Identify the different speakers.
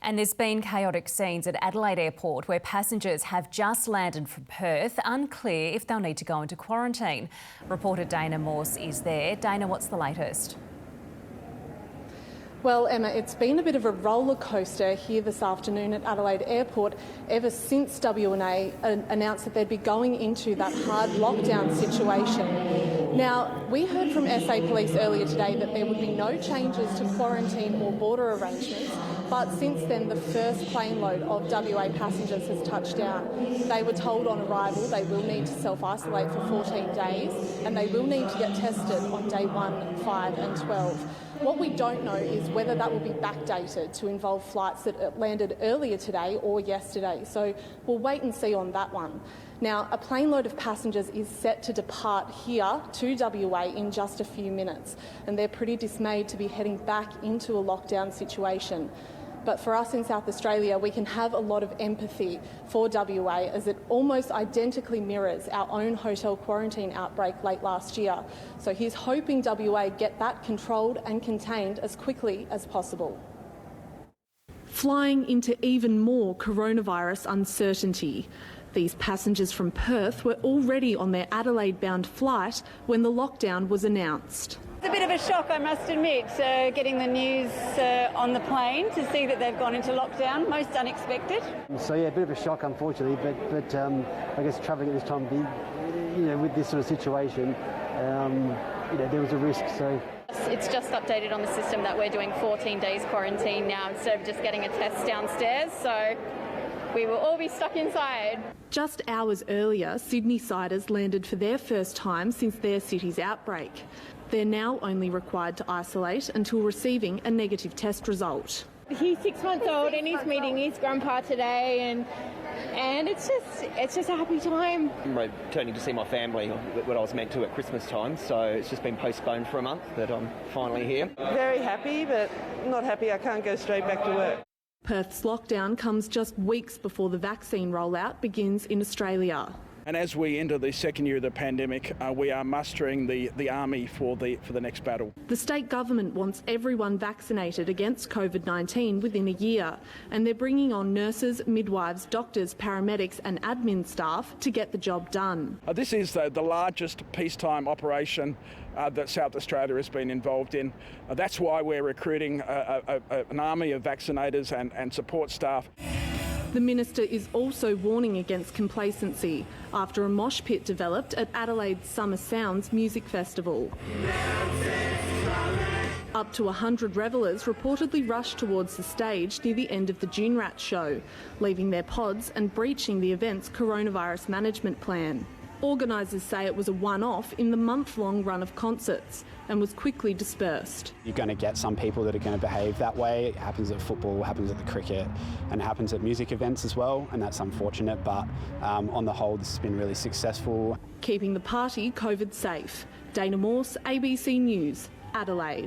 Speaker 1: And there's been chaotic scenes at Adelaide Airport where passengers have just landed from Perth, unclear if they'll need to go into quarantine. Reporter Dana Morse is there. Dana, what's the latest?
Speaker 2: Well, Emma, it's been a bit of a roller coaster here this afternoon at Adelaide Airport ever since WA announced that they'd be going into that hard lockdown situation. Now, we heard from SA Police earlier today that there would be no changes to quarantine or border arrangements, but since then the first plane load of WA passengers has touched down. They were told on arrival they will need to self-isolate for 14 days and they will need to get tested on day 1, 5 and 12. What we don't know is whether that will be backdated to involve flights that landed earlier today or yesterday. So we'll wait and see on that one. Now, a plane load of passengers is set to depart here to WA in just a few minutes, and they're pretty dismayed to be heading back into a lockdown situation. But for us in South Australia, we can have a lot of empathy for WA as it almost identically mirrors our own hotel quarantine outbreak late last year. So he's hoping WA get that controlled and contained as quickly as possible. Flying into even more coronavirus uncertainty. These passengers from Perth were already on their Adelaide-bound flight when the lockdown was announced.
Speaker 3: It's a bit of a shock, I must admit, getting the news on the plane to see that they've gone into lockdown, most unexpected.
Speaker 4: So yeah, a bit of a shock, unfortunately, but I guess travelling at this time, with this sort of situation, there was a risk. So
Speaker 5: it's just updated on the system that we're doing 14 days quarantine now instead of just getting a test downstairs. So we will all be stuck inside.
Speaker 2: Just hours earlier, Sydney-siders landed for their first time since their city's outbreak. They're now only required to isolate until receiving a negative test result.
Speaker 6: He's 6 months old and he's meeting his grandpa today and it's just a happy time.
Speaker 7: I'm returning to see my family, what I was meant to at Christmas time, so it's just been postponed for a month, but I'm finally here.
Speaker 8: Very happy, but not happy I can't go straight back to work.
Speaker 2: Perth's lockdown comes just weeks before the vaccine rollout begins in Australia.
Speaker 9: And as we enter the second year of the pandemic, we are mustering the army for the next battle.
Speaker 2: The state government wants everyone vaccinated against COVID-19 within a year, and they're bringing on nurses, midwives, doctors, paramedics and admin staff to get the job done.
Speaker 9: This is the largest peacetime operation that South Australia has been involved in. That's why we're recruiting an army of vaccinators and support staff.
Speaker 2: The Minister is also warning against complacency after a mosh pit developed at Adelaide's Summer Sounds Music Festival. Up to 100 revellers reportedly rushed towards the stage near the end of the June Rat show, leaving their pods and breaching the event's coronavirus management plan. Organisers say it was a one-off in the month-long run of concerts and was quickly dispersed.
Speaker 10: You're going to get some people that are going to behave that way. It happens at football, happens at the cricket, and it happens at music events as well, and that's unfortunate, but on the whole this has been really successful.
Speaker 2: Keeping the party COVID safe. Dana Morse, ABC News, Adelaide.